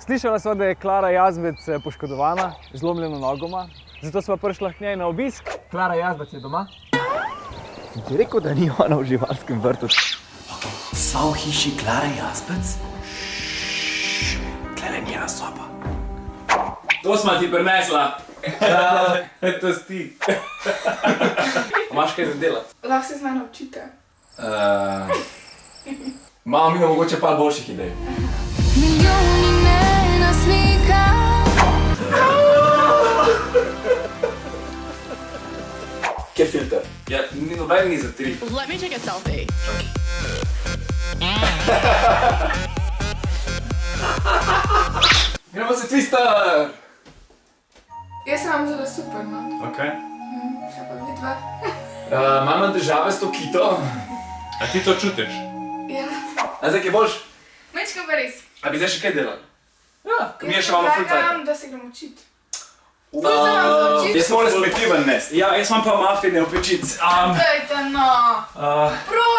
Slišala sva, da je Klara Jazbec poškodovana, zlomljeno nogoma, zato sva prišla k njej na obisk. Klara Jazbec je doma? Sem ti rekel, da ni ona v živalskem vrtu? Sva v hiši Klare Jazbec? Tlele njena soba. To sva ti prinesla. To si ti. Imaš kaj za delati? Lahko se z mano učite. Imamo mi mogoče par boljših idej. Kje filter? Ja, ni noben ni za 3. Let me take a selfie. Gremo se Twister! Jaz sem vam zelo super, no. Okej. Kaj pa vi dva? Imam težave s to kito. A ti to čutiš? Ja. A zdaj, kje boš? Mečko pa res. A bi zdaj še kaj delali? Ja, ko mi je Jaz še malo full predlagam, cajt. da se gremo učit. Ful se vam zaučit. Jaz sem respektiven nest. Ja, jaz imam pa mafine v pečici. Dajte no. Prosim.